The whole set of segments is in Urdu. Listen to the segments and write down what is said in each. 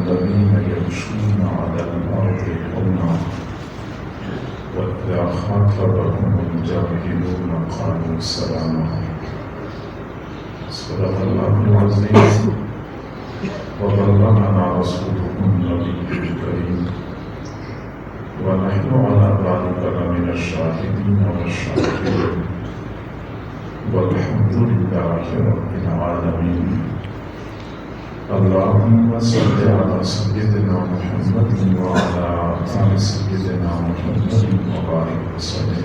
الذين يمشون على الأرض هونا وإذا خاطبهم الجاهلون قالوا سلاما. صدق الله العظيم وبلغنا رسوله النبي الكريم ونحن على ذلك لمن الشاهدين والشاكرين والحمد لله رب العالمين. اللهم صل على سيدنا محمد وعلى آل سيدنا محمد وبارك وسلم.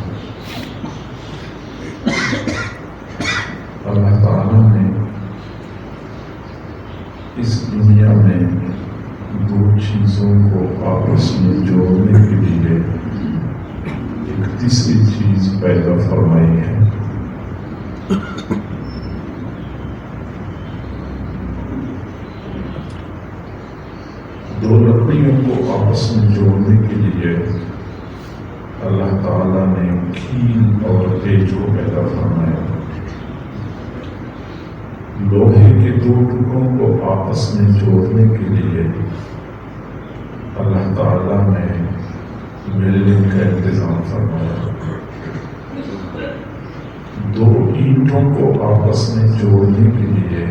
اللہ تعالیٰ نے اس دنیا میں دو چیزوں کو آپس میں جوڑنے کے لیے ایک تیسری چیز پیدا فرمائی ہے. دو لکڑیوں کو آپس میں جوڑنے کے لیے اللہ تعالیٰ نے کیل اور تیج کو پیدا فرمایا. لوہے کے دو ٹکڑوں کو آپس میں جوڑنے کے لیے اللہ تعالیٰ نے ویلڈنگ کا انتظام فرمایا. دو اینٹوں کو آپس میں جوڑنے کے لیے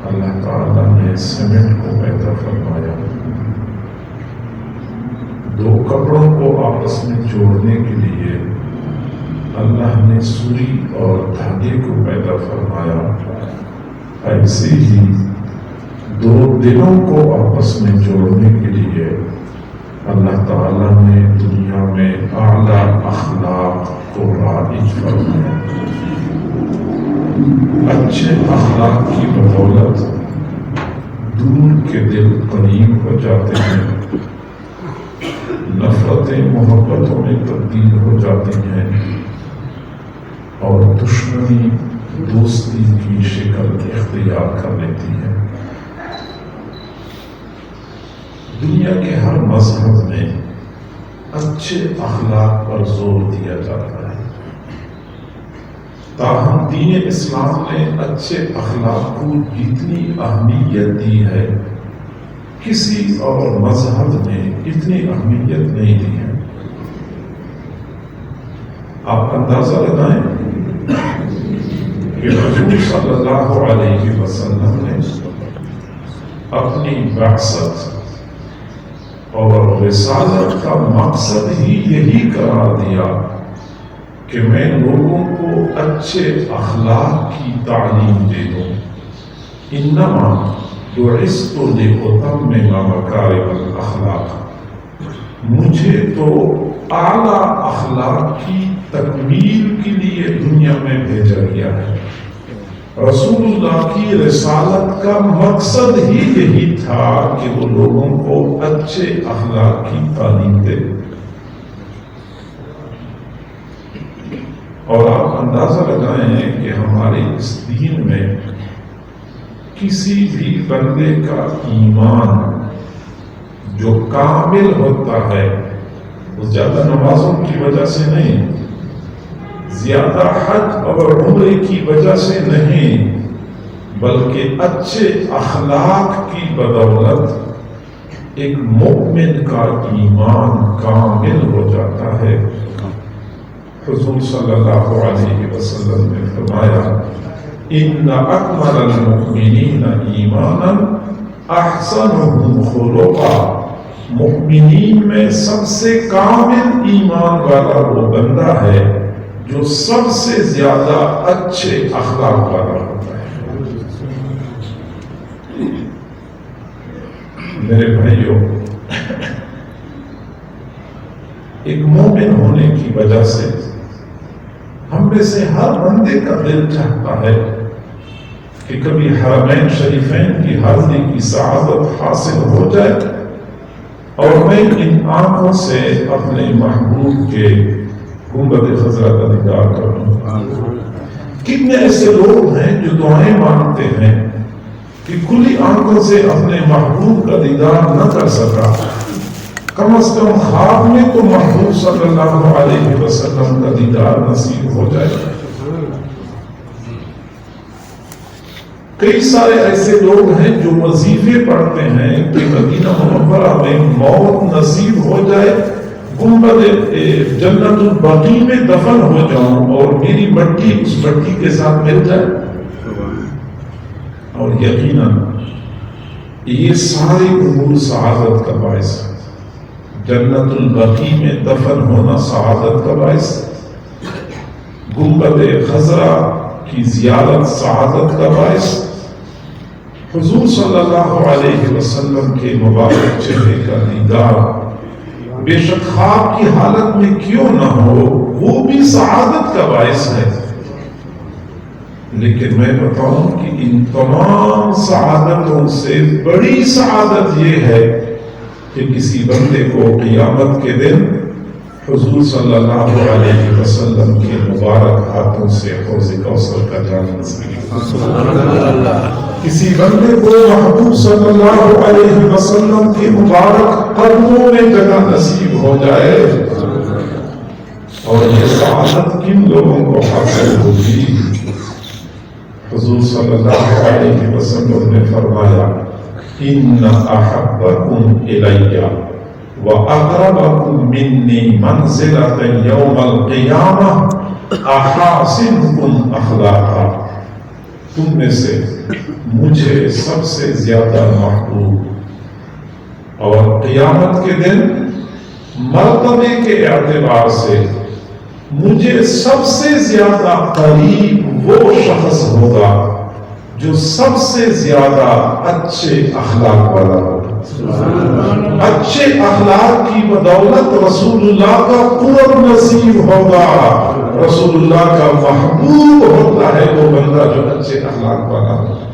اللہ تعالیٰ نے سیمنٹ کو پیدا فرمایا. دو کپڑوں کو آپس میں جوڑنے کے لیے اللہ نے سوئی اور دھاگے کو پیدا فرمایا. ایسے ہی دو دلوں کو آپس میں جوڑنے کے لیے اللہ تعالیٰ نے دنیا میں اعلیٰ اخلاق کو رائج فرمایا. اچھے اخلاق کی بدولت دور کے دل قریب ہو جاتے ہیں، نفرتیں محبتوں میں تبدیل ہو جاتی ہیں اور دشمنی دوستی کی شکل اختیار کر لیتی ہے. دنیا کے ہر مذہب میں اچھے اخلاق پر زور دیا جاتا ہے، تاہم دین اسلام نے اچھے اخلاق کو جتنی اہمیت دی ہے کسی اور مذہب نے اتنی اہمیت نہیں دی ہے. آپ اندازہ لگائیں کہ حضور صلی اللہ علیہ وسلم نے اپنی بعثت اور رسالت کا مقصد ہی یہی قرار دیا کہ میں لوگوں کو اچھے اخلاق کی تعلیم دے دوں. انما بعثت لأتمم مکارم الاخلاق، مجھے تو اعلیٰ اخلاق کی تکمیل کے لیے دنیا میں بھیجا گیا ہے. رسول اللہ کی رسالت کا مقصد ہی یہی تھا کہ وہ لوگوں کو اچھے اخلاق کی تعلیم دے. اور آپ اندازہ لگائیں کہ ہمارے اس دین میں کسی بھی بندے کا ایمان جو کامل ہوتا ہے وہ زیادہ نمازوں کی وجہ سے نہیں، زیادہ حج اور عمرے کی وجہ سے نہیں، بلکہ اچھے اخلاق کی بدولت ایک مومن کا ایمان کامل ہو جاتا ہے. حضور صلی اللہ علیہ وسلم نے فرمایا ان اکمل المؤمنین ایمانا احسنهم خلقا، مؤمنین میں سب سے کامل ایمان والا وہ بندہ ہے جو سب سے زیادہ اچھے اخلاق والا ہوتا ہے. میرے بھائیوں، ایک مومن ہونے کی وجہ سے ہم میں سے ہر بندے کا دل چاہتا ہے کہ کبھی حرمین شریفین کی حاضری کی سعادت حاصل ہو جائے اور میں ان آنکھوں سے اپنے محبوب کے گنبد خضرا کا دیدار کروں. کتنے ایسے لوگ ہیں جو دعائیں مانگتے ہیں کہ کھلی آنکھوں سے اپنے محبوب کا دیدار نہ کر سکا، کم از کم خواب میں تو محبوب صلی اللہ علیہ وسلم کا دیدار نصیب ہو جائے. کئی سارے ایسے لوگ ہیں جو وظیفے پڑھتے ہیں کہ مدینہ منورہ میں موت نصیب ہو جائے، گنبد جنت البقیع میں دفن ہو جاؤں اور میری مٹی اس مٹی کے ساتھ مل جائے. اور یقیناً یہ سارے امور سعادت کا باعث ہے. جنت البقیع میں دفن ہونا سعادت کا باعث ہے، گنبد خضرا کی زیارت سعادت کا باعث. حضور صلی اللہ علیہ وسلم کے مبارک چہرے کا دیدار بے شک خواب کی حالت میں کیوں نہ ہو وہ بھی سعادت کا باعث ہے. لیکن میں بتاؤں کہ ان تمام سعادتوں سے بڑی سعادت یہ ہے کہ کسی بندے کو قیامت کے دن حضور صلی اللہ علیہ وسلم کے مبارک ہاتھوں سے حوض کوثر کا جام نصیب ہو. کسی بندے کو محبوب صلی اللہ علیہ وسلم کے مبارک قدموں میں جگہ نصیب ہو جائے. اور یہ سعادت کن لوگوں کو حاصل ہوگی؟ حضور صلی اللہ علیہ وسلم نے فرمایا ان احبکم الی وَأَقْرَبَكُم مِّنِّي مَنزِلَةً يَوْمَ الْقِيَامَةِ أَحَاسِنُكُمْ أَخْلَاقًا. تم میں سے مجھے سب سے زیادہ محبوب اور قیامت کے دن مرتبے کے اعتبار سے مجھے سب سے زیادہ قریب وہ شخص ہوگا جو سب سے زیادہ اچھے اخلاق والا ہوگا. اچھے اخلاق کی بدولت رسول اللہ کا قرب نصیب ہوگا. رسول اللہ کا محبوب ہوتا ہے وہ بندہ جو اچھے اخلاق والا ہوگا.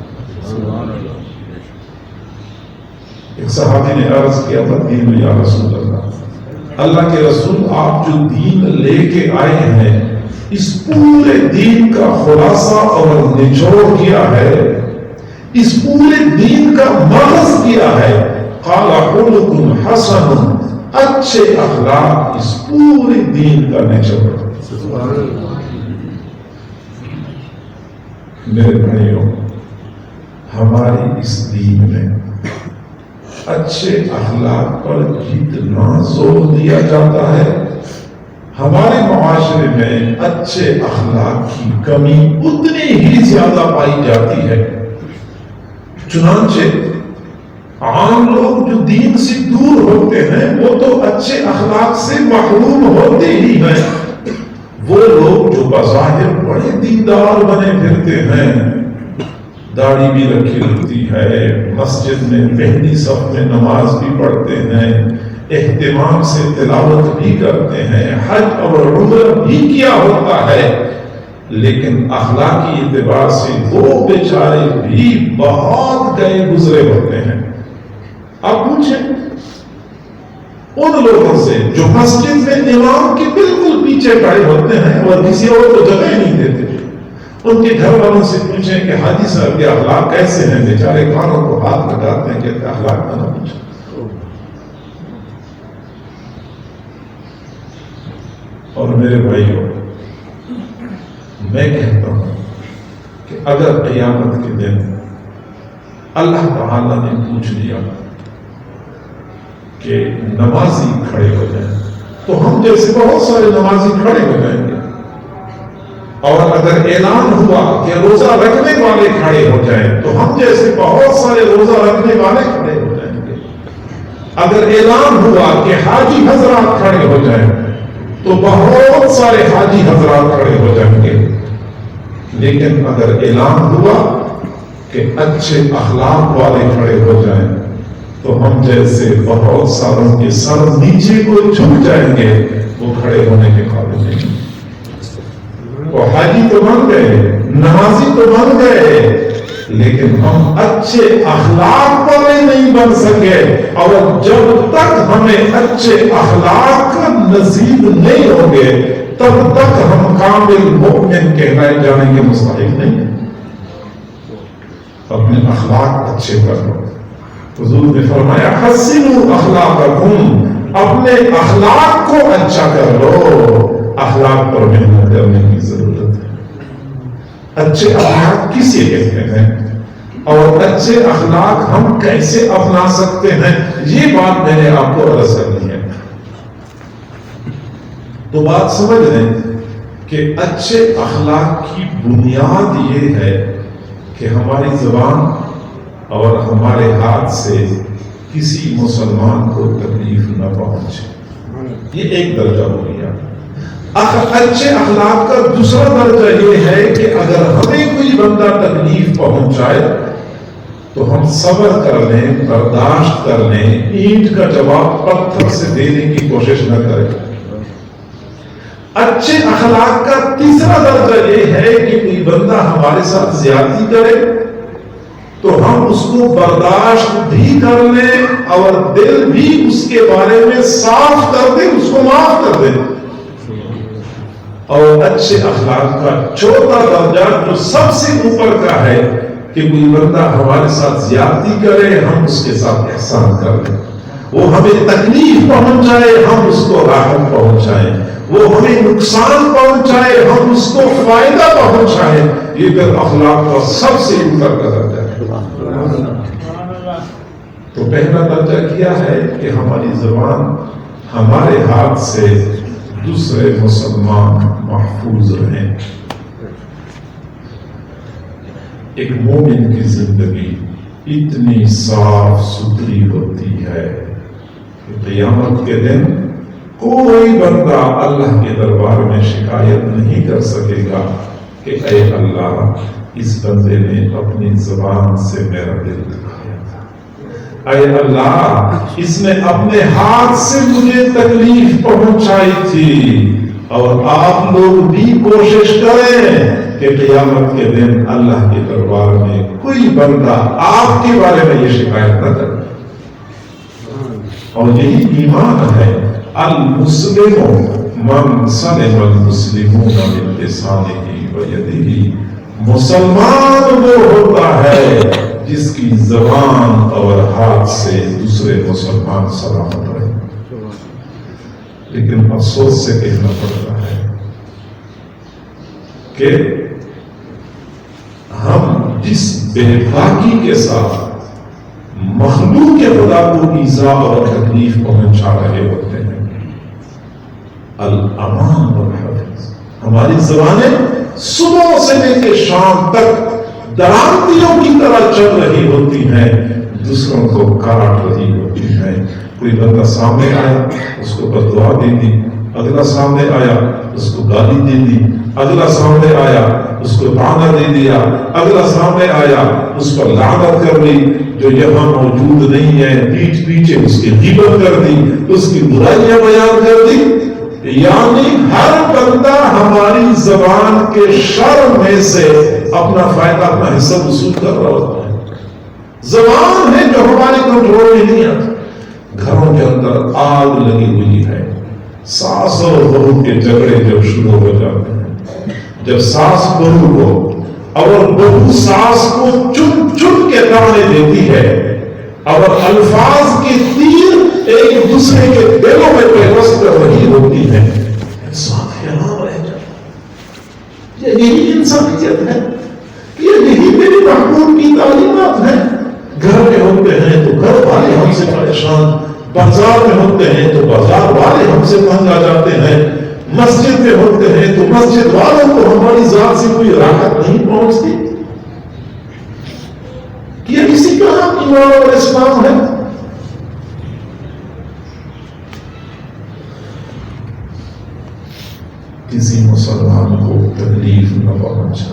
ایک صحابی نے عرض کیا تدین یا رسول اللہ، اللہ کے رسول آپ جو دین لے کے آئے ہیں اس پورے دین کا خلاصہ اور نچوڑ کیا ہے، اس پورے دین کا مغز کیا ہے. قال خلق حسن، اچھے اخلاق اس پورے دین کا نچوڑ. میرے بھائیوں، ہماری اس دین میں اچھے اخلاق پر جتنا زور دیا جاتا ہے، ہمارے معاشرے میں اچھے اخلاق کی کمی اتنی ہی زیادہ پائی جاتی ہے. چنانچہ عام لوگ جو دین سے دور ہوتے ہیں وہ تو اچھے اخلاق سے محروم ہوتے ہی ہیں. وہ لوگ جو بظاہر بڑے دیندار بنے پھرتے ہیں، داڑھی بھی رکھی ہوتی ہے، مسجد میں پہلی صف میں نماز بھی پڑھتے ہیں، اہتمام سے تلاوت بھی کرتے ہیں، حج اور عمرہ بھی کیا ہوتا ہے، لیکن اخلاقی اعتبار سے وہ بیچارے بھی بہت گئے گزرے ہوتے ہیں. آپ پوچھیں ان لوگوں سے جو مسجد میں امام کے بالکل پیچھے کھڑے ہوتے ہیں اور کسی اور کو جگہ نہیں دیتے، ان کے گھر والوں سے پوچھیں کہ حاجی صاحب کے اخلاق کیسے ہیں، بیچارے کانوں کو ہاتھ لگاتے ہیں کہ اخلاق کا نہ پوچھیں. اور میرے بھائیوں، میں کہتا ہوں کہ اگر قیامت کے دن اللہ تعالیٰ نے پوچھ لیا کہ نمازی کھڑے ہو جائیں تو ہم جیسے بہت سارے نمازی کھڑے ہو جائیں گے. اور اگر اعلان ہوا کہ روزہ رکھنے والے کھڑے ہو جائیں تو ہم جیسے بہت سارے روزہ رکھنے والے کھڑے ہو جائیں گے. اگر اعلان ہوا کہ حاجی حضرات کھڑے ہو جائیں تو بہت سارے حاجی حضرات کھڑے ہو جائیں گے. لیکن اگر اعلان ہوا کہ اچھے اخلاق والے کھڑے ہو جائیں تو ہم جیسے بہت ساروں کے سر نیچے کو جھک جائیں گے، وہ کھڑے ہونے کے قابل نہیں. وہ حاجی تو بن گئے، نمازی تو بن گئے، لیکن ہم اچھے اخلاق والے نہیں بن سکے. اور جب تک ہمیں اچھے اخلاق کا نصیب نہیں ہوں گے تب تک ہم کامل مومن کہلائے جانے کے مستحق نہیں ہیں. اپنے اخلاق اچھے کر لو. حضور نے فرمایا حسنوا اخلاقکم، اپنے اخلاق کو اچھا کر لو. اخلاق پر محنت کرنے کی ضرورت ہے. اچھے اخلاق کسے کہتے ہیں؟ اور اچھے اخلاق ہم کیسے اپنا سکتے ہیں، یہ بات میں نے آپ کو عرض کرنی ہے۔ تو بات سمجھ لیں کہ اچھے اخلاق کی بنیاد یہ ہے کہ ہماری زبان اور ہمارے ہاتھ سے کسی مسلمان کو تکلیف نہ پہنچے، یہ ایک درجہ ہو گیا۔ اچھے اخلاق کا دوسرا درجہ یہ ہے کہ اگر ہمیں کوئی بندہ تکلیف پہنچائے تو ہم صبر کر لیں، برداشت کر لیں، اینٹ کا جواب پتھر سے دینے کی کوشش نہ کریں۔ اچھے اخلاق کا تیسرا درجہ یہ ہے کہ کوئی بندہ ہمارے ساتھ زیادتی کرے تو ہم اس کو برداشت بھی کر لیں اور دل بھی اس کے بارے میں صاف کر دیں، اس کو معاف کر دیں۔ اور اچھے اخلاق کا چوتھا درجہ جو سب سے اوپر کا ہے کہ کوئی بندہ ہمارے ساتھ زیادتی کرے، ہم اس کے ساتھ احسان کر لیں، وہ ہمیں تکلیف پہنچائے ہم اس کو راحت پہنچائیں، وہ ہمیں نقصان پہنچائے ہم اس کو فائدہ پہنچائیں، یہ پھر اخلاق کا سب سے اوپر کا درجہ ہے۔ تو پہلا درجہ کیا ہے کہ ہماری زبان ہمارے ہاتھ سے دوسرے مسلمان محفوظ رہیں۔ ایک مومن کی زندگی اتنی صاف ستھری ہوتی ہے کہ قیامت کے دن کوئی بندہ اللہ کے دربار میں شکایت نہیں کر سکے گا کہ اے اللہ، اس بندے نے اپنی زبان سے میرا دل دکھایا تھا، اے اللہ اس نے اپنے ہاتھ سے مجھے تکلیف پہنچائی تھی۔ اور آپ لوگ بھی کوشش کریں کہ قیامت کے دن اللہ کے دربار میں کوئی بندہ آپ کے بارے میں یہ شکایت نہ کرے۔ اور یہی ایمان ہے، المسلم من سلم المسلمون من لسانه ویدہ، مسلمان وہ ہوتا ہے جس کی زبان اور ہاتھ سے دوسرے مسلمان سلامت رہے۔ لیکن افسوس سے کہنا پڑتا ہے کہ ہم جس بے باکی کے ساتھ مخلوق کے خدا کو ایذا اور تکلیف پہنچا رہے ہوتے ہیں، الامان والحفظ، ہماری زبانیں صبح سے لے کے شام تک درامتیوں کی طرح چل رہی ہوتی ہیں، دوسروں کو کاٹ رہی ہوتی ہیں۔ کوئی بندہ سامنے آیا اس کو بددعا دے دی، اگلا سامنے آیا اس کو گالی دے دی، اگلا سامنے آیا اس کو طعنہ دے دیا، اگلا سامنے آیا اس پر لعنت کر دی، جو یہاں موجود نہیں ہے پیٹھ پیچھے اس کی غیبت کر دی، اس کی برائیاں بیان کر دی۔ یعنی ہر بندہ ہماری زبان کے شر میں سے اپنا فائدہ، اپنا حصہ وصول کر رہا ہوتا ہے۔ زبان ہے جو ہمارے کنٹرول میں نہیں آتی۔ گھروں کے اندر آگ لگی ہوئی ہے، ساس اور بہو کے جھگڑے جب شروع ہو جاتے ہیں، جب ساس بہو کو اور بہو ساس کو چن چن کے طعنے دیتی ہے اور الفاظ کے تیر ایک دوسرے کے دلوں میں پیوست کر رہی ہوتی ہے، انسان حیران رہ جاتا ہے۔ یہی انسانیت ہے، یہی میری محبوب کی تعلیمات ہیں۔ گھر میں ہوتے ہیں تو گھر والے ہم سے پریشان، بازار میں ہوتے ہیں تو بازار والے ہم سے تنگ آ جاتے ہیں، مسجد میں ہوتے ہیں تو مسجد والوں کو ہماری ذات سے کوئی راحت نہیں پہنچتی۔ یہ اسی کا نام ایمان اور اسلام ہے۔ کسی مسلمان کو تکلیف نہ پہنچا،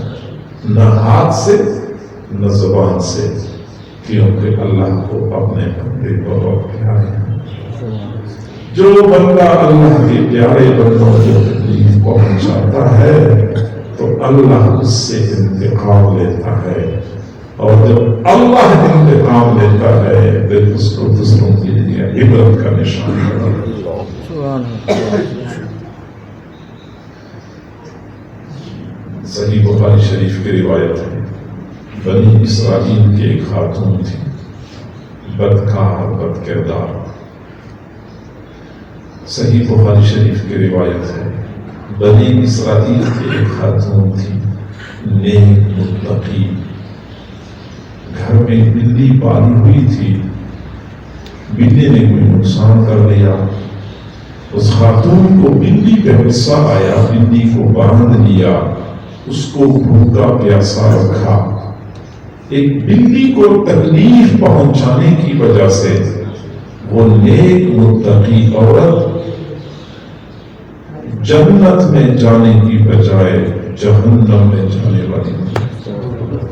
نہ ہاتھ سے نہ زبان سے، کیونکہ اللہ کو اپنے بندے بہت پیارے ہیں۔ جو بندہ اللہ کے پیارے بندوں کو تکلیف پہنچاتا ہے تو اللہ اس سے انتقام لیتا ہے، اور جب اللہ انتقام لیتا ہے پھر اس کو دوسروں کے لیے عبرت کا نشان بناتا ہے۔ صحیح بخاری شریف کی روایت ہے، بنی اسرائیل کی ایک خاتون تھی، بدکار بد کردار۔ صحیح بخاری شریف کی روایت ہے، بنی اسرائیل کی ایک خاتون تھی، نیک متقی، گھر میں بلی پالی ہوئی تھی، بلی نے کوئی نقصان کر لیا، اس خاتون کو بلی پہ غصہ آیا، بلی کو باندھ لیا، اس کو بھوکا پیاسا رکھا۔ ایک بلی کو تکلیف پہنچانے کی وجہ سے وہ نیک متقی عورت جنت میں جانے کی بجائے جہنم میں جانے والی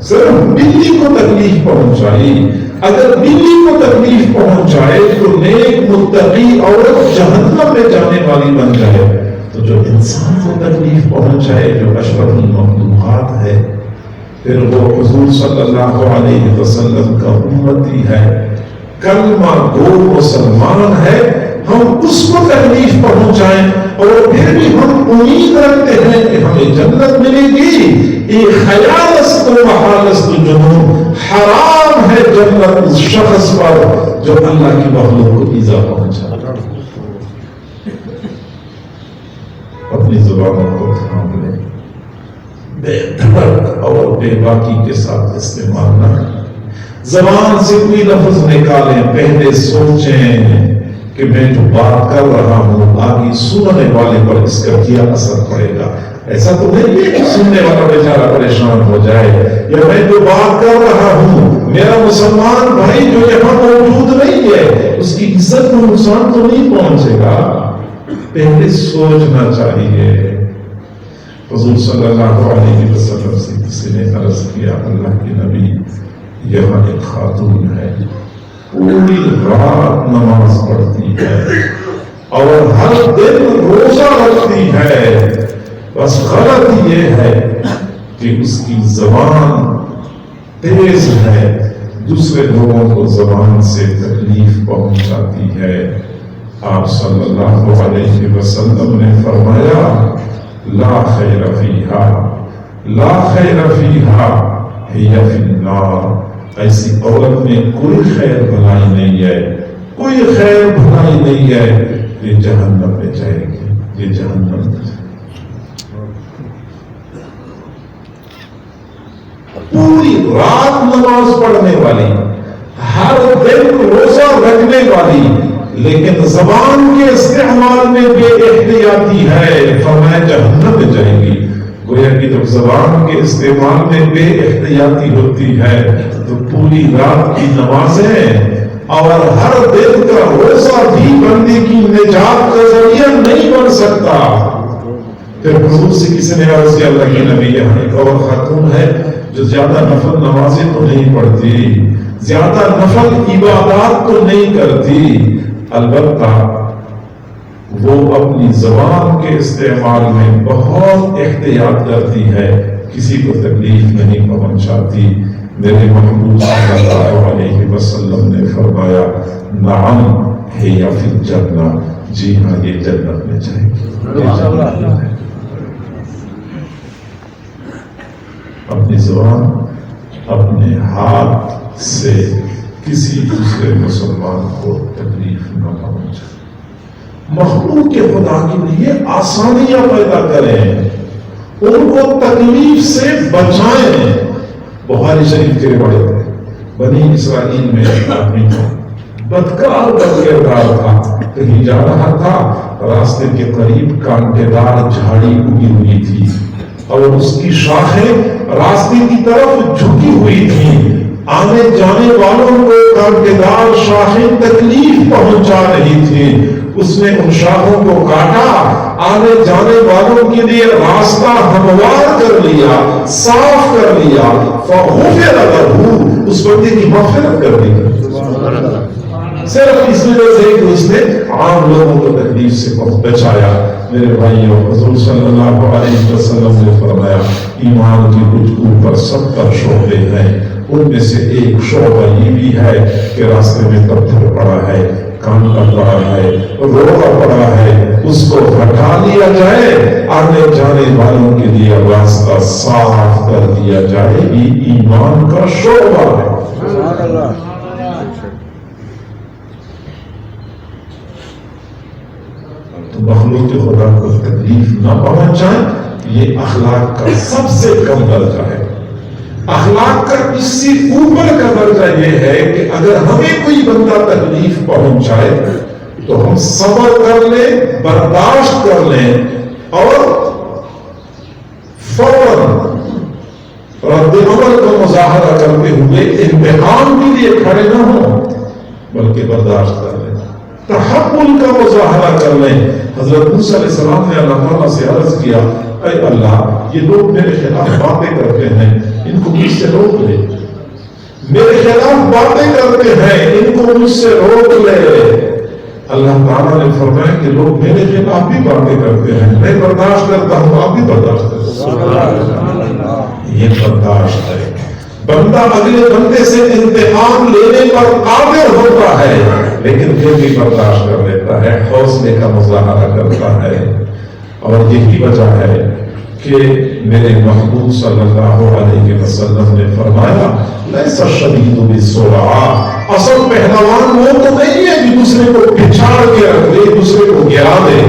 صرف بلی کو تکلیف پہنچائی۔ اگر بلی کو تکلیف پہنچائے تو نیک متقی عورت جہنم میں جانے والی بن جائے، تو جو انسان کو تکلیف پہنچائے، جو اشرف المخلوقات ہے، پھر وہ حضور صلی اللہ علیہ وسلم کا امتی ہے، کلمہ گو مسلمان ہے، ہم اس کو تکلیف پہنچائیں اور پھر بھی ہم امید رکھتے ہیں کہ ہمیں جنت ملے گی، یہ خیالست و محالست جنون، حرام ہے جنت اس شخص پر جو اللہ کی مخلوق کو ایذا پہنچا۔ اپنی زبانوں کو تھام لیں، بے دھڑک اور بے باکی کے ساتھ استعمال نہ کریں۔ زبان سے کوئی لفظ نکالیں، پہلے سوچیں کہ میں جو بات کر رہا ہوں آگے سننے والے پر اس کا کیا اثر پڑے گا۔ ایسا تو نہیں ہے کہ سننے والا بیچارہ پریشان ہو جائے، یا میں جو بات کر رہا ہوں میرا مسلمان بھائی جو یہاں موجود نہیں ہے اس کی عزت کو نقصان تو نہیں پہنچے گا۔ پہلے سوچنا چاہیے۔ حضور صلی اللہ علیہ وسلم سے کسی نے عرض کیا، اللہ کے نبی یہاں ایک خاتون ہے، پوری رات نماز پڑھتی ہے اور ہر دن روزہ رکھتی ہے، بس غلط یہ ہے کہ اس کی زبان تیز ہے، دوسرے لوگوں کو زبان سے تکلیف پہنچاتی ہے۔ آپ صلی اللہ علیہ وسلم نے فرمایا، لا خیر فیہا، لا خیر فیہا ہی فی النار، ایسی عورت میں کوئی خیر بھلائی نہیں ہے، کوئی خیر بھلائی نہیں ہے، یہ جہنم میں جائے گی، یہ جہنم میں جائے گی۔ پوری رات نماز پڑھنے والی، ہر دن روزہ رکھنے والی، لیکن زبان کے استعمال میں بے احتیاطی ہے، فرمایا جہنم میں جائے گی۔ گویا کہ جب زبان کے استعمال میں بے احتیاطی ہوتی ہے تو پوری رات کی نمازیں اور ہر دن کا روزہ بھی بندے کی نجات کا ذریعہ نہیں بن سکتا۔ پھر حضور سے کسی نے عرض کیا، اللہ کے نبی یہاں ایک اور خاتون ہے جو زیادہ نفل نمازیں تو نہیں پڑھتی، زیادہ نفل عبادات تو نہیں کرتی، البتہ وہ اپنی زبان کے استعمال میں بہت احتیاط کرتی ہے، کسی کو تکلیف نہیں پہنچاتی۔ میرے محبوب صلی اللہ علیہ وسلم نے فرمایا، نعم ہے یا فی الجنہ، جی ہاں یہ جنت میں جائے گی۔ اپنی زبان، اپنے ہاتھ سے کسی دوسرے مسلمان کو تکلیف نہ پہنچائے۔ مخلوق کے خدا کے لیے آسانیاں پیدا کریں، ان کو تکلیف سے بچائیں۔ بخاری شریف کے بڑے بنی اسرائیل میں ایک آدمی تھا، بدکار بدکردار تھا، کہیں جا رہا تھا، راستے کے قریب کانٹے دار جھاڑی اگی ہوئی تھی اور اس کی شاخیں راستے کی طرف جھکی ہوئی تھی، آنے جانے والوں کو کانٹے دار شاخیں تکلیف پہنچا رہی تھی۔ اس نے ان شاخوں کو کاٹا، آنے جانے والوں کے لیے راستہ ہموار کر لیا، صاف کر لیا، فغفر لہ، اس بندے کی مغفرت کر دی۔ صرف اس وجہ سے کہ اس نے عام لوگوں کو تکلیف سے بچایا۔ میرے بھائیوں، حضور صلی اللہ علیہ وسلم نے فرمایا، ایمان کی کچھ اوپر 70 شعبے ہیں، ان میں سے ایک شعبہ یہ بھی ہے کہ راستے میں پتھر پڑا ہے، کانٹا پڑا ہے، روغا پڑا ہے، اس کو ہٹا لیا جائے، آنے جانے والوں کے لیے راستہ صاف کر دیا جائے، یہ ایمان کا شعبہ ہے۔ تو مخلوق خدا کو تکلیف نہ پہنچائیں، یہ اخلاق کا سب سے کم درجہ ہے۔ اخلاق کا اس سے اوپر کا درجہ یہ ہے کہ اگر ہمیں کوئی بندہ تکلیف پہنچائے تو ہم صبر کر لیں، برداشت کر لیں اور فوراً رد عمل کا مظاہرہ کرتے ہوئے امتحان کے لیے کھڑے نہ ہوں بلکہ برداشت کر لیں، تحمل کا مظاہرہ کر لیں۔ حضرت موسیٰ علیہ السلام نے اللہ تعالیٰ سے عرض کیا، اے اللہ یہ لوگ میرے خلاف باتیں کرتے ہیں، ان کو مجھ سے روک لے، میرے خلاف باتیں کرتے ہیں، ان کو مجھ سے روک لے۔ اللہ تعالیٰ نے فرمایا کہ لوگ میرے خلاف بھی باتیں کرتے ہیں، میں برداشت کرتا ہوں، آپ بھی برداشت کرتے ہیں۔ یہ برداشت ہے۔ بندہ اگلے بندے سے انتقام لینے پر قادر ہوتا ہے لیکن پھر بھی برداشت کر لیتا ہے، حوصلے کا مظاہرہ کرتا ہے۔ اور یہی وجہ ہے کہ میرے محبوب صلی اللہ علیہ وسلم نے فرمایا، لیس الشدید بالسرعہ، اصل پہلوان وہ تو نہیں ہے جو دوسرے کو پچھاڑ کے رکھ دے، دوسرے کو گرا دے۔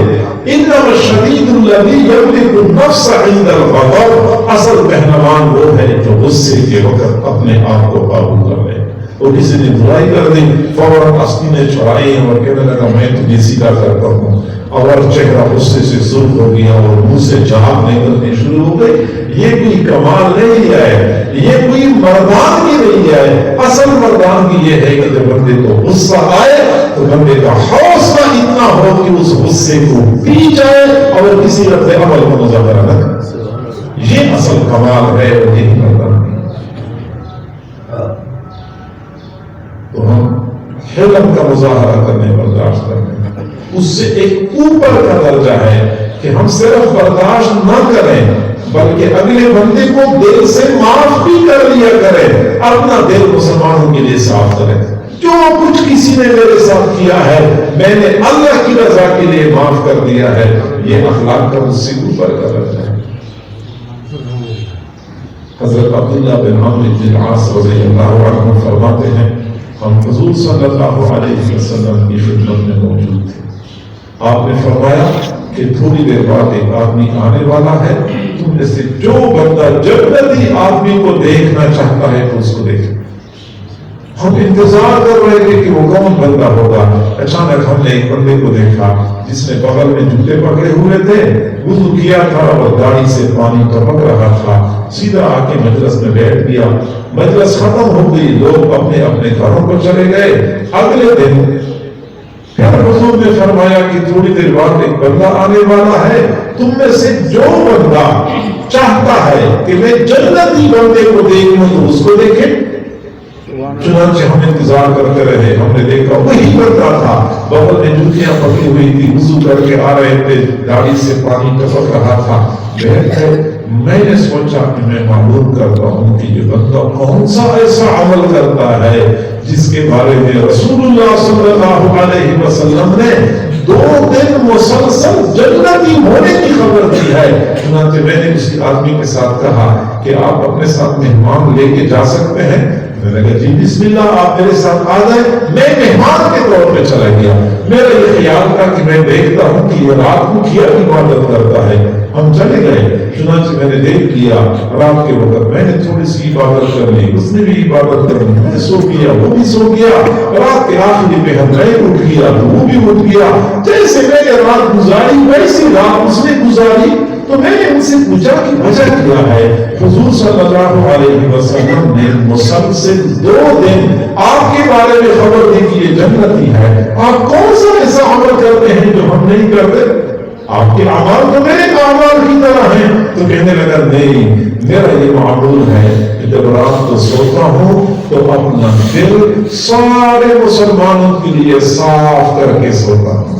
انما الشدید الذی یملک النفس عند الغضب، اصل پہلوان وہ ہے جو غصے کے وقت اپنے آپ کو قابو کر لے۔ اور کسی نے برائی کر دی، فوراً آستینیں چڑھائی اور کہنے لگا میں تجھے سیدھا کرتا ہوں، اور چہرہ غصے سے سرخ ہو گیا اور منہ سے جھاگ نکلنی شروع ہو گئی۔ یہ کوئی کمال نہیں ہے، یہ کوئی مردانگی نہیں ہے۔ اصل مردانگی یہ ہے کہ جب بندے کو غصہ آئے تو بندے کا حوصلہ اتنا ہو کہ اس غصے کو پی جائے اور کسی رد عمل کو مظاہرہ نہ کرے۔ یہ اصل کمال ہے اور یہی مردانگی۔ تو ہم حلم کا مظاہرہ کرنے، برداشت کرنے، اس سے ایک اوپر کا درجہ ہے کہ ہم صرف برداشت نہ کریں بلکہ اگلے بندے کو دل سے معاف بھی کر لیا کریں، اپنا دل مسلمانوں کے لیے صاف کریں۔ جو کچھ کسی نے میرے ساتھ کیا ہے میں نے اللہ کی رضا کے لیے معاف کر دیا ہے، یہ اخلاق کا مجھ سے اوپر کا درجہ ہے۔ حضرت عبداللہ بن عمرو بن العاص رضی اللہ عنہ فرماتے ہیں، ہم حضور صلی اللہ علیہ وسلم کی خدمت میں موجود تھے۔ آپ نے فرمایا کہ تھوڑی دیر بعد ایک آدمی آنے والا ہے، تم میں سے جو بندہ جنتی آدمی کو دیکھنا چاہتا ہے تو اس کو دیکھے۔ ہم انتظار کر رہے تھے کہ وہ کون بندہ ہوگا۔ اچانک ہم نے ایک بندے کو دیکھا جس نے بغل میں جوتے پکڑے ہوئے تھے، وضو کیا تھا اور داڑھی سے پانی ٹپک رہا تھا، سیدھا آ کے مجلس میں بیٹھ گیا۔ مجلس ختم ہو گئی، لوگ اپنے اپنے گھروں کو چلے گئے۔ اگلے دن پھر حضور نے فرمایا کہ تھوڑی دیر بعد ایک بندہ آنے والا ہے، تم میں سے جو بندہ چاہتا ہے کہ میں جنتی بندے کو دیکھوں تو اس کو دیکھے۔ چنانچہ ہم انتظار کرتے رہے، ہم نے دیکھا وہی بندہ تھا، بغل میں جوتیاں پکڑی ہوئی تھی، وضو کر کے آ رہے تھے، داڑھی سے پانی ٹپک رہا تھا۔ میں نے سوچا کہ میں معلوم کرتا ہوں کہ یہ بندہ کون سا ایسا عمل کرتا ہے جس کے بارے میں رسول اللہ صلی اللہ علیہ وسلم نے 2 دن مسلسل جنتی ہونے کی خبر دی ہے۔ چنانچہ میں نے اس آدمی کے ساتھ کہا کہ آپ اپنے ساتھ مہمان لے کے جا سکتے ہیں۔ میں نے کہا جی بسم اللہ، آپ میرے ساتھ آ جائیں۔ میں مہمان کے طور پہ چلا گیا۔ میرا یہ خیال تھا کہ میں دیکھتا ہوں کہ یہ رات کو کیا عبادت کرتا ہے۔ ہم چلے گئے، چنانچہ میں نے دیکھ لیا رات کے وقت میں نے تھوڑی سی عبادت کر لی، اس نے بھی عبادت کر لی، میں سو گیا، وہ بھی سو گیا۔ رات کے آخری پہ ہم میں اٹھ گیا تو وہ بھی اٹھ گیا۔ جیسے میں نے رات گزاری ویسی رات اس نے گزاری۔ تو میں نے ان سے پوچھا کہ وجہ کیا ہے؟ حضور صلی اللہ علیہ وسلم نے مسلسل 2 دن آپ کے بارے میں خبر دی کہ یہ جنتی ہے، آپ کون سا ایسا عمل کرتے ہیں جو ہم نہیں کرتے؟ آپ کے اعمال تو میرے اعمال کی طرح ہیں۔ تو کہنے لگا نہیں، میرا یہ معمول ہے کہ جب رات کو سوتا ہوں تو اپنا دل سارے مسلمانوں کے لیے صاف کر کے سوتا ہوں،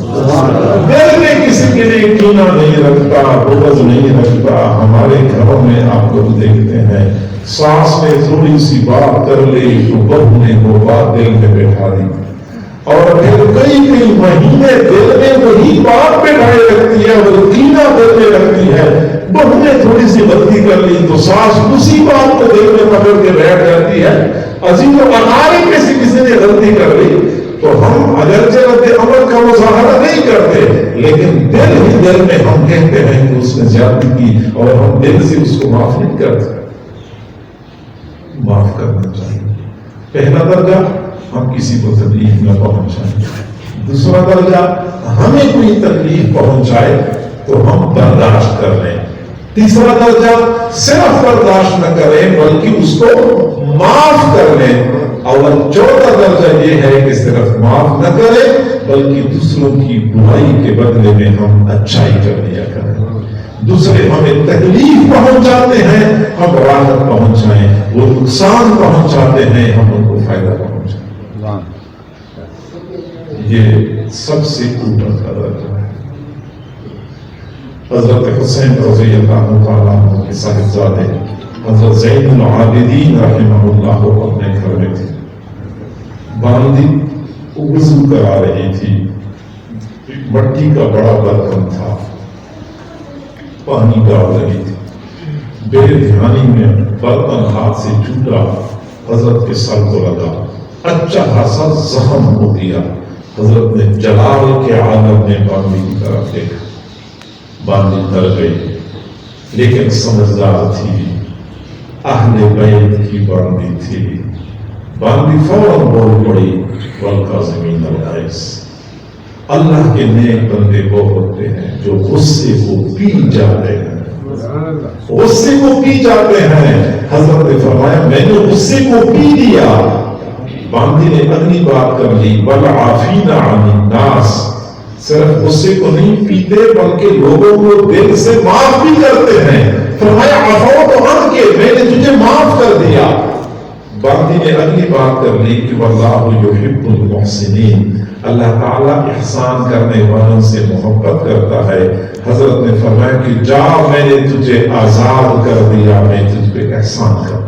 دل میں کسی کے لیے کینہ نہیں رکھتا، بغض نہیں رکھتا۔ ہمارے گھروں میں آپ لوگ دیکھتے ہیں ساس نے تھوڑی سی بات کر لی تو بہو نے وہ بات دل میں بیٹھا دی، اور پھر کئی مہینے دل میں وہی بات بیٹھائے رکھتی ہے اور کینہ دل میں رکھتی ہے۔ بہو نے تھوڑی سی غلطی کر لی تو ساس اسی بات کو دل میں پکڑ کے بیٹھ جاتی ہے۔ عزیز و اقارب میں سے کسی نے غلطی کر لی تو ہم اگرچہ رد عمل کا مظاہرہ نہیں کرتے لیکن دل ہی دل میں ہم کہتے ہیں کہ اس نے زیادتی کی، اور ہم دل سے اس کو معاف نہیں کرتے۔ معاف کرنا چاہیے. پہلا درجہ ہم کسی کو تکلیف نہ پہنچائیں. دوسرا درجہ ہمیں کوئی تکلیف پہنچائے تو ہم برداشت کر لیں. تیسرا درجہ صرف برداشت نہ کریں بلکہ اس کو معاف کر لیں. اور چوتھا درجہ یہ ہے کہ صرف معاف نہ کریں بلکہ دوسروں کی برائی کے بدلے میں ہم اچھائی کر لیا کریں. دوسرے ہمیں تکلیف پہنچاتے ہیں ہم راحت پہنچائیں. وہ نقصان پہنچاتے ہیں ہم ان کو فائدہ پہنچائیں. یہ سب سے اوپر کا درجہ ہے. حضرت حسین رضی اللہ تعالیٰ عنہ کے صاحبزادے حضرت زین العابدین رحمہ اللہ اپنے گھر میں تھے. باندی وضو کرا رہی تھی. مٹی کا بڑا برتن تھا, پانی ڈال رہی تھی. بے دھیانی میں برتن ہاتھ سے چھوٹا, حضرت کے سر کو لگا, اچھا خاصا زخم ہو گیا. حضرت نے جلال کے عالم میں باندی کی طرف دیکھا. باندی ڈر گئی لیکن سمجھدار تھی, اہل بیت کی باندی تھی. باندی فوراً بول پڑی والکاظمین الغیظ. اللہ کے نیک بندے وہ ہوتے ہیں جو غصے کو پی جاتے ہیں. غصے کو پی جاتے ہیں. حضرت نے فرمایا میں نے غصے کو پی لیا. باندی نے اگلی بات کر لی والعافین عن الناس. صرف غصے کو نہیں پیتے بلکہ لوگوں کو دل سے معاف بھی کرتے ہیں. فرمایا عفوت عنک کے میں نے تجھے معاف کر دیا. باندی نے اگلی بات کر لی کہ واللہ یحب المحسنین. اللہ تعالیٰ احسان کرنے والوں سے محبت کرتا ہے. حضرت نے فرمایا کہ جا میں نے تجھے آزاد کر دیا, میں تجھ پہ احسان کر دیا.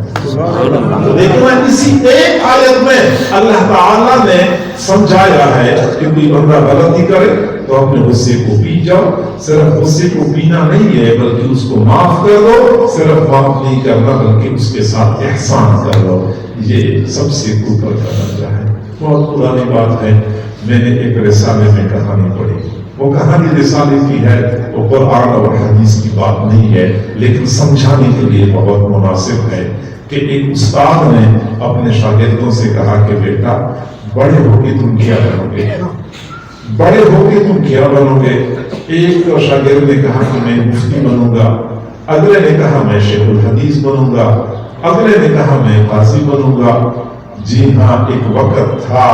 تو دیکھنا اسی ایک آیت میں اللہ تعالیٰ نے سمجھایا ہے کہ کوئی بندہ غلطی کرے تو اپنے غصے کو پی جاؤ. صرف غصے کو پینا نہیں ہے بلکہ اس کو معاف کر دو. صرف معاف نہیں کرنا بلکہ اس کے ساتھ احسان کر لو. یہ سب سے اوپر کا درجہ ہے. بہت پرانی بات ہے, میں نے ایک رسالے میں کہانی پڑھی. وہ کہانی رسالے کی ہے, وہ قرآن اور حدیث کی بات نہیں ہے لیکن سمجھانے کے لیے بہت مناسب ہے کہ ایک استاد نے اپنے شاگردوں سے کہا کہ بیٹا بڑے ہو کے تم کیا بنو گے, بڑے ہو کے تم کیا بنو گے. ایک شاگرد نے کہا کہ میں مفتی بنوں گا. اگلے نے کہا میں شیخ الحدیث بنوں گا. اگلے نے کہا میں قاضی بنوں گا. جی ہاں, ایک وقت تھا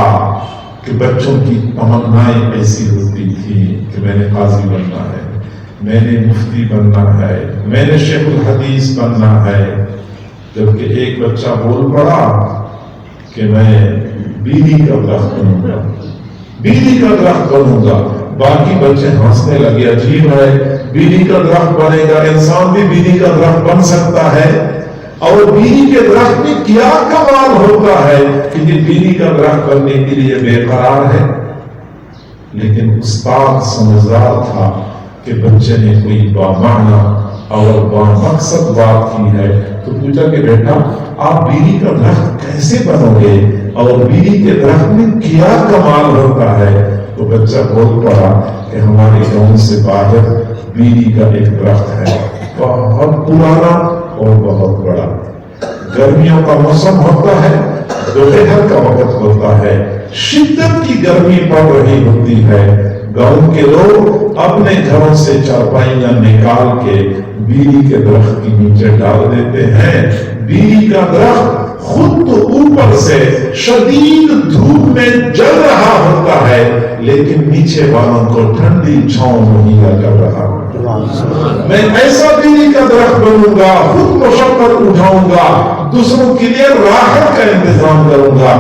کہ بچوں کی تمنائیں ایسی ہوتی تھی کہ میں نے قاضی بننا ہے, میں نے مفتی بننا ہے, میں نے شیخ الحدیث بننا ہے. جبکہ ایک بچہ بول پڑا کہ میں بیری کا درخت بنوں گا, بیری کا درخت بنوں گا. باقی بچے ہنسنے لگے, عجیب ہے, بیری کا درخت بنے گا, انسان بھی بیری کا درخت بن سکتا ہے. اور بیری کے درخت میں کیا کمال ہوتا ہے کہ یہ بیری کا درخت بننے کے لیے بے قرار ہے. لیکن استاد سمجھدار تھا کہ بچے نے کوئی بامعنی اور بامقصد بات کی ہے تو پوچھا کہ بیٹا آپ بیری کا درخت کیسے بنو گے اور بیری کے درخت میں کیا کمال ہوتا ہے. تو بچہ بول پڑا کہ ہمارے گاؤں سے باہر بیری کا ایک درخت ہے, بہت پرانا اور بہت بڑا. گرمیوں کا موسم ہوتا ہے, دوپہر کا وقت ہوتا ہے, شدت کی گرمی پڑ رہی ہوتی ہے. گاؤں کے لوگ اپنے گھروں سے چارپائیاں نکال کے بیری کے درخت کے نیچے ڈال دیتے ہیں. بیری کا درخت خود تو اوپر سے شدید دھوپ میں جل رہا ہوتا ہے لیکن نیچے والوں کو ٹھنڈی چھاؤں مہیا کر رہا ہوتا ہے. میں ایسا بیری کا درخت بنوں گا, خود مشقت اٹھاؤں گا, دوسروں کے لیے راحت کا انتظام کروں گا.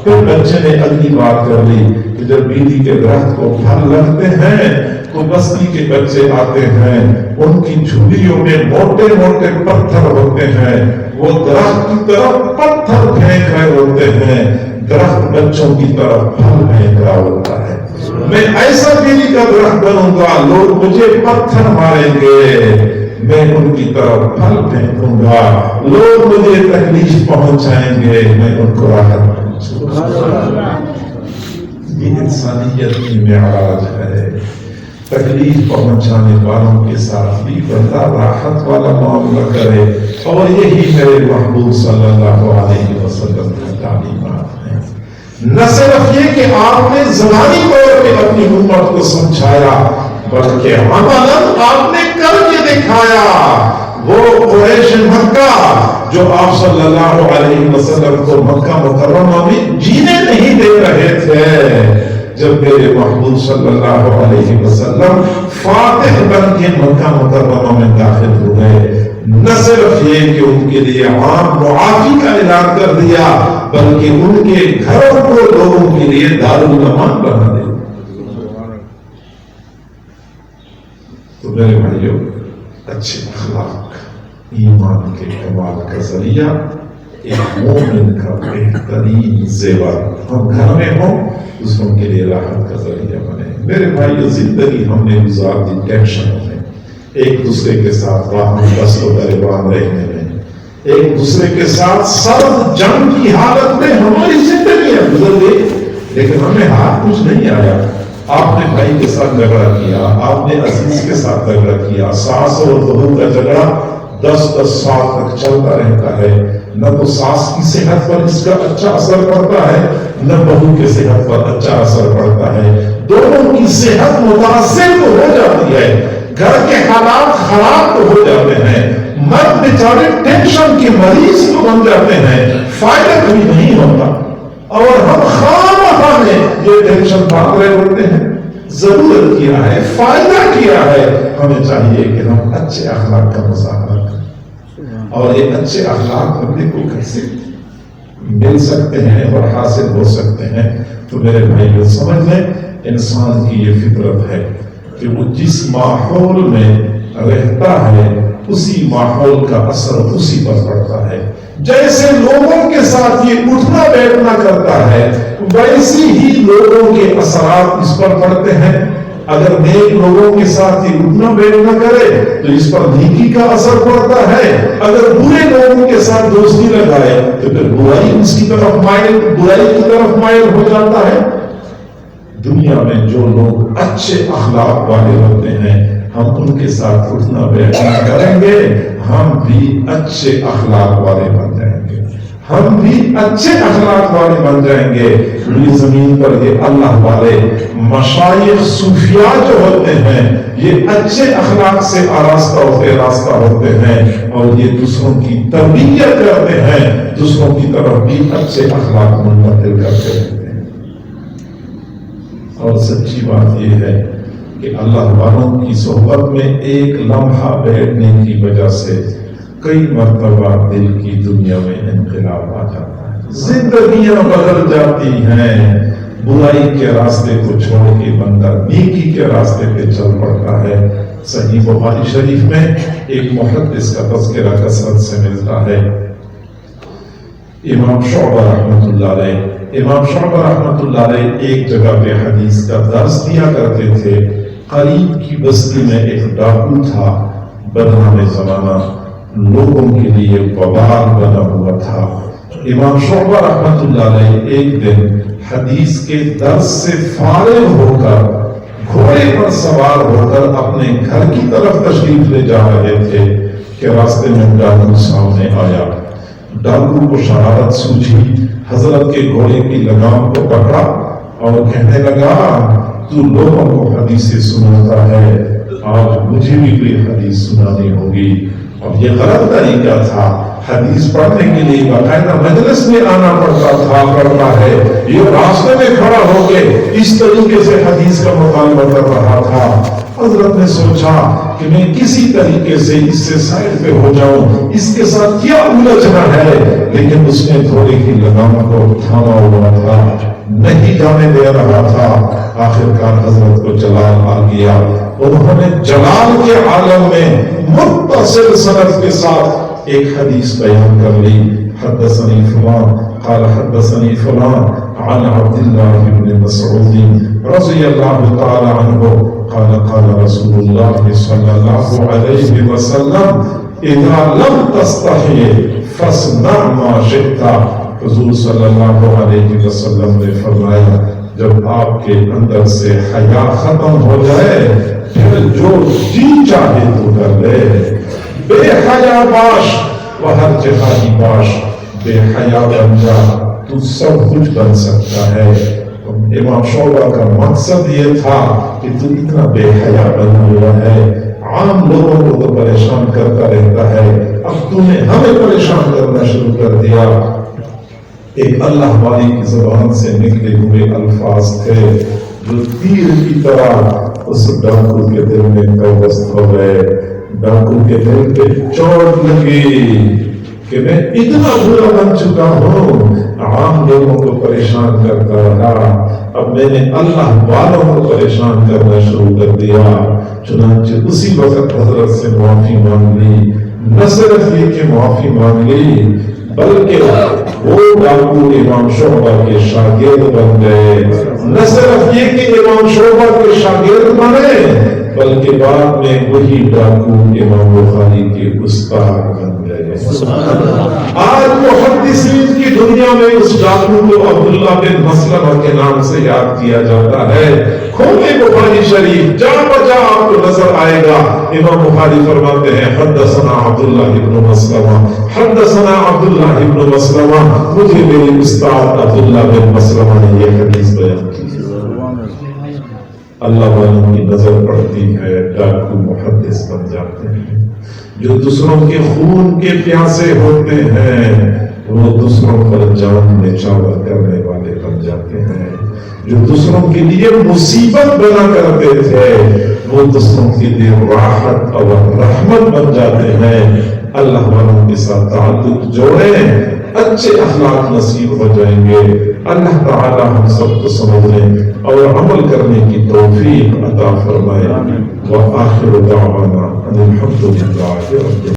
پھر بچے نے اگلی بات کر لی کہ جب بیری کے درخت کو پھل لگتے ہیں تو بستی کے بچے آتے ہیں, ان کی جھولیوں میں موٹے موٹے پتھر ہوتے ہیں, وہ درخت کی طرف پتھر پھینک رہے ہوتے ہیں, درخت بچوں کی طرف پھل پھینک رہا ہوتا ہے. میں ایسا بیری کا درخت بنوں گا, لوگ مجھے پتھر ماریں گے, میں ان کی طرف پھل پھینکوں گا, لوگ مجھے تکلیف پہنچائیں گے, میں ان کو راحت پہنچاؤں گا. یہ انسانیت کی معراج ہے. تکلیف پہنچانے والوں کے ساتھ بھی بندہ راحت والا معاملہ کرے، اور یہی میرے محبوب صلی اللہ علیہ وسلم کی تعلیمات ہیں۔ نہ صرف یہ کہ آپ نے زبانی طور پہ اپنی امت کو سمجھایا، بلکہ عملاً آپ نے کر کے دکھایا۔ وہ قریش مکہ جو آپ صلی اللہ علیہ وسلم کو مکہ مکرمہ میں جینے نہیں دے رہے تھے، جب میرے محبوب صلی اللہ علیہ وسلم فاتح بن کے مکہ مکرمہ میں داخل ہوئے، نہ صرف یہ کہ ان کے لیے عام معافی کا اعلان کر دیا، بلکہ ان کے گھروں کو لوگوں کے لیے دارالمان بنا دیا۔ تو میرے بھائیوں، اچھے اخلاق ایمان کے کمال کا ذریعہ، ایک مومن کا بہترین زیور ہم گھر میں ہوں، دوسروں کے لیے راحت کا ذریعہ بنے۔ میرے بھائیو، زندگی ہم نے گزار دی ٹینشنوں میں، ایک دوسرے کے ساتھ باہم دست و گریبان رہنے میں، ایک دوسرے کے ساتھ سرد جنگ کی حالت میں ہماری زندگیاں گزر گئی، لیکن ہمیں ہاتھ کچھ نہیں آیا۔ آپ نے بھائی کے ساتھ جھگڑا کیا، آپ نے عزیز کے ساتھ جھگڑا کیا، ساس اور بہو کا جھگڑا 10 سال تک چلتا رہتا ہے، نہ تو ساس کی صحت پر اس کا اچھا اثر پڑتا ہے، نہ بہو کی صحت پر اچھا اثر پڑتا ہے، دونوں کی صحت متاثر تو ہو جاتی ہے، گھر کے حالات خراب تو ہو جاتے ہیں، مرد بیچارے ٹینشن کے مریض تو بن جاتے ہیں، فائدہ کبھی نہیں ہوتا، اور ہم خواہ میں یہ ٹینشن پال رہے ہوتے ہیں۔ ضرورت کیا ہے، فائدہ کیا ہے، ہمیں چاہیے کہ ہم اچھے اخلاق کا مظاہرہ کریں، اور یہ اچھے اخلاق بندے کو کیسے مل سکتے ہیں اور حاصل ہو سکتے ہیں۔ تو میرے بھائیوں، سمجھ لیں، انسان کی یہ فطرت ہے کہ وہ جس ماحول میں رہتا ہے اسی ماحول کا اثر اسی پر پڑتا ہے۔ جیسے لوگوں کے ساتھ یہ اٹھنا بیٹھنا کرتا ہے، ویسی ہی لوگوں کے اثرات اس پر پڑتے ہیں۔ اگر نیک لوگوں کے ساتھ یہ اٹھنا بیٹھنا کرے تو اس پر نیکی کا اثر پڑتا ہے، اگر برے لوگوں کے ساتھ دوستی لگائے تو پھر برائی اس کی طرف مائل ہو جاتا ہے۔ دنیا میں جو لوگ اچھے اخلاق والے ہوتے ہیں، ہم ان کے ساتھ اٹھنا بیٹھنا کریں گے، ہم بھی اچھے اخلاق والے بن جائیں گے، ہم بھی اچھے اخلاق والے بن جائیں گے۔ پوری زمین پر یہ اللہ والے مشائخ صوفیاء جو ہوتے ہیں، یہ اچھے اخلاق سے راستہ ہوتے ہیں، اور یہ دوسروں کی تربیت کرتے ہیں، دوسروں کی طرف بھی اچھے اخلاق منتقل کرتے ہیں۔ اور سچی بات یہ ہے کہ اللہ والوں کی صحبت میں ایک لمحہ بیٹھنے کی وجہ سے کئی مرتبہ دل کی دنیا میں انقلاب آ جاتا ہے، زندگیاں بدل جاتی ہیں، برائی کے راستے کو چھوڑ کے بندہ نیکی کے راستے پہ چل پڑتا ہے۔ صحیح بخاری شریف میں ایک محدث کا تذکرہ کثرت سے ملتا ہے، امام شعبہ رحمۃ اللہ علیہ ایک جگہ پہ حدیث کا درس دیا کرتے تھے۔ قریب کی بستی میں ایک ڈاکو تھا، بدنام زمانہ، لوگوں کے لیے وبال بنا ہوا تھا۔ امام شعبہ رحمۃ اللہ علیہ ایک دن حدیث کے درس سے فارغ ہو کر گھوڑے پر سوار ہو کر اپنے گھر کی طرف تشریف لے جا رہے تھے کہ راستے میں ڈاکو سامنے آیا۔ ڈاکو کو شرارت سوجھی، حضرت کے گھوڑے کی لگام کو پکڑا اور کہنے لگا، تو لوگوں کو حدیثیں سناتا ہے، آج مجھے بھی کوئی حدیث سنانی ہوگی۔ اور یہ غلط طریقہ تھا، حدیث پڑھنے کے لیے باقاعدہ مجلس میں آنا پڑتا ہے، یہ راستے میں کھڑا ہو کے اس طریقے سے حدیث کا مطالبہ کر رہا تھا۔ حضرت نے سوچا کہ میں کسی طریقے سے اس سے سائڈ پہ ہو جاؤں، اس کے ساتھ کیا الجھنا ہے، لیکن اس نے تھوڑی کی لگام کو تھاما ہوا تھا، نہیں جانے دے رہا تھا۔ آخرکار حضرت کو جلال آ گیا، انہوں نے جلال کے عالم میں متصل سند کے ساتھ ایک حدیث بیان کر لی، حدثني فلان قال حدثني فلان عن عبد الله بن مسعود رضي الله تعالى عنه قال قال رسول الله صلى الله عليه وسلم اذا لم تستحي فاصنع ما شئت۔ حضور صلی اللہ علیہ وسلم نے فرمایا، جب آپ کے اندر سے حیا ختم ہو جائے پھر جو جی چاہے تو کر لے. بے حیا باش وہ ہر جہادی باش، بے حیا بن جا تو سب کچھ بن سکتا ہے. امام شعبہ کا مقصد یہ تھا کہ تو اتنا بے حیا بنا ہوا ہے، عام لوگوں کو تو پریشان کرتا رہتا ہے، اب تو نے ہمیں پریشان کرنا شروع کر دیا. ایک اللہ والی کی زبان سے نکلے ہوئے الفاظ تھے جو تیر کی طرح اس ڈاکو کے دل میں پیوست ہو گئے. ڈاکو کے دل پہ چوٹ لگی کہ میں اتنا برا بن چکا ہوں، عام لوگوں کو پریشان کرتا رہا، اب میں نے اللہ والوں کو پریشان کرنا شروع کر دیا. چنانچہ اسی وقت حضرت سے معافی مانگ لی. نہ صرف یہ کہ معافی مانگ لی بلکہ وہ ڈاکو امام شعبہ کے شاگرد بن گئے. نہ صرف یہ کہ امام شعبہ کے شاگرد بنے بلکہ بعد میں وہی ڈاکو امام بخاری کے استاد بن گئے. آج محدثین کی دنیا میں اس ڈاکو کو عبداللہ بن مسلمہ کے نام سے یاد کیا جاتا ہے. کھولے بخاری شریف جا بجا آپ کو نظر آئے گا. امام بخاری فرماتے ہیں حدثنا عبداللہ ابن مسلمہ، حدثنا عبداللہ ابن مسلمہ، مجھے میرے استاد عبداللہ بن مسلمہ نے یہ حدیث بیان کی. اللہ والوں کی نظر پڑتی ہے، ڈاکو محدث بن جاتے ہیں. جو دوسروں کے خون کے پیاسے ہوتے ہیں وہ دوسروں پر جان نچھاور کرنے والے بن جاتے ہیں. جو دوسروں کے لیے مصیبت بنا کرتے تھے وہ دوسروں کے لیے راحت اور رحمت بن جاتے ہیں. اللہ والوں کے ساتھ تعلق جوڑیں، اچھے اخلاق نصیب ہو جائیں گے. اللہ تعالی ہم سب کو سمجھنے اور عمل کرنے کی توفیق عطا فرمائے. وآخر دعوانا ان الحمد للہ رب